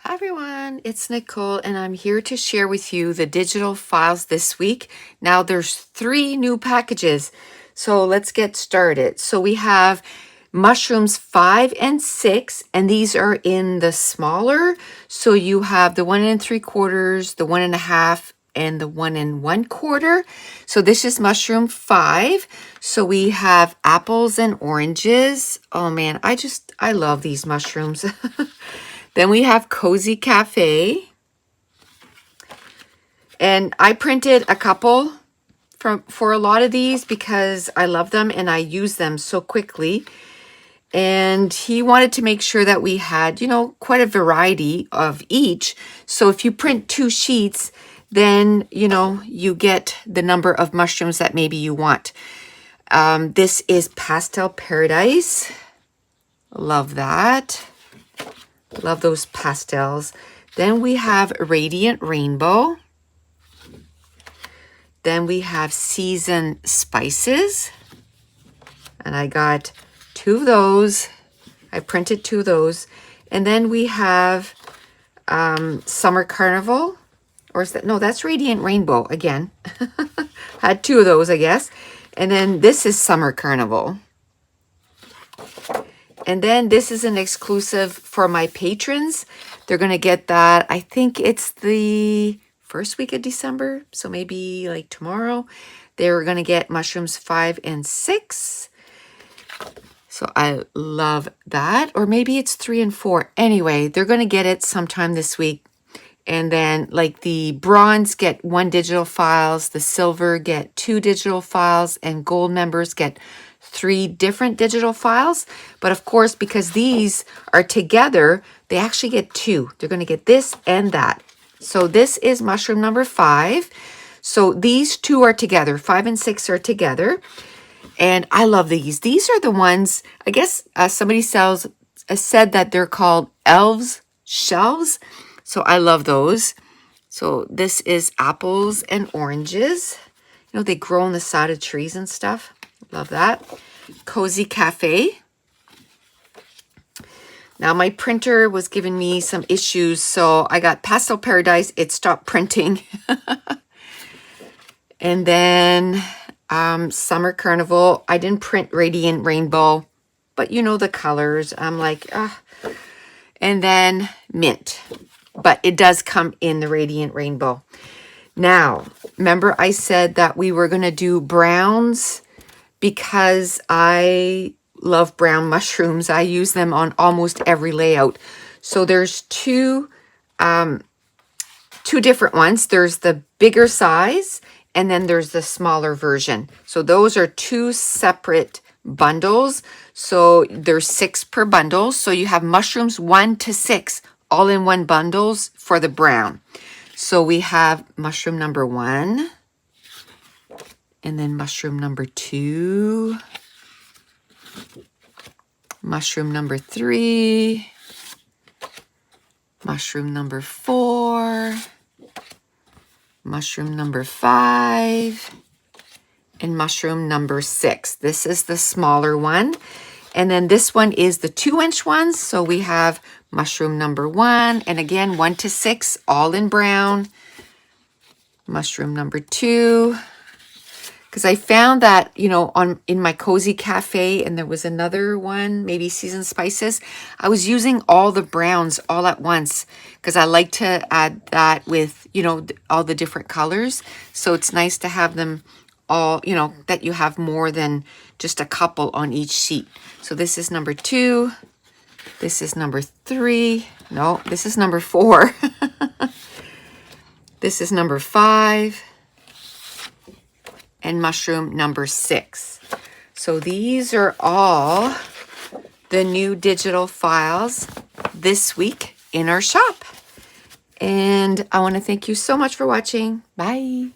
Hi everyone, it's Nicole and I'm here to share with you the digital files this week. Now there's 3 new packages, so let's get started. So we have mushrooms 5 and 6, and these are in the smaller. So you have the 1 3/4, the 1 1/2, and the 1 1/4. So this is mushroom 5. So we have apples and oranges. Oh man, I love these mushrooms. Then we have Cozy Cafe. And I printed a couple for a lot of these because I love them and I use them so quickly. And he wanted to make sure that we had, quite a variety of each. So if you print 2 sheets, then, you get the number of mushrooms that maybe you want. This is Pastel Paradise. Love that. Love those pastels. Then we have Radiant Rainbow. Then we have Seasoned Spices. And I got 2 of those. I printed 2 of those. And then we have Summer Carnival. Or is that? No, that's Radiant Rainbow again. Had 2 of those, I guess. And then this is Summer Carnival. And then this is an exclusive for my patrons. They're going to get that. I think it's the first week of December. So maybe like tomorrow. They're going to get mushrooms 5 and 6. So I love that. Or maybe it's 3 and 4. Anyway, they're going to get it sometime this week. And then like the bronze get 1 digital files. The silver get 2 digital files. And gold members get 3 different digital files. But of course, because these are together, they actually get 2. They're going to get this and that. So this is mushroom number 5. So these 2 are together. 5 and 6 are together. And I love these. These are the ones, I guess somebody said that they're called elves shelves. So I love those. So this is apples and oranges. They grow on the side of trees and stuff. Love that. Cozy Cafe. Now my printer was giving me some issues, so I got Pastel Paradise. It stopped printing. And then Summer Carnival. I didn't print Radiant Rainbow, but the colors. I'm like, ah. And then Mint. But it does come in the Radiant Rainbow. Now, remember I said that we were going to do browns because I love brown mushrooms. I use them on almost every layout. So there's 2 different ones. There's the bigger size and then there's the smaller version. So those are 2 separate bundles. So there's 6 per bundle. So you have mushrooms 1 to 6 all in one bundles for the brown. So we have mushroom number 1. And then mushroom number 2. Mushroom number 3. Mushroom number 4. Mushroom number 5. And mushroom number 6. This is the smaller one. And then this one is the 2-inch one. So we have mushroom number 1. And again, 1 to 6, all in brown. Mushroom number 2. Because I found that, in my Cozy Cafe, and there was another one, maybe Seasoned Spices, I was using all the browns all at once because I like to add that with, all the different colors. So it's nice to have them all, that you have more than just a couple on each sheet. So this is number 2. This is number 3. No, this is number 4. This is number 5. And mushroom number 6. So these are all the new digital files this week in our shop. And I want to thank you so much for watching. Bye.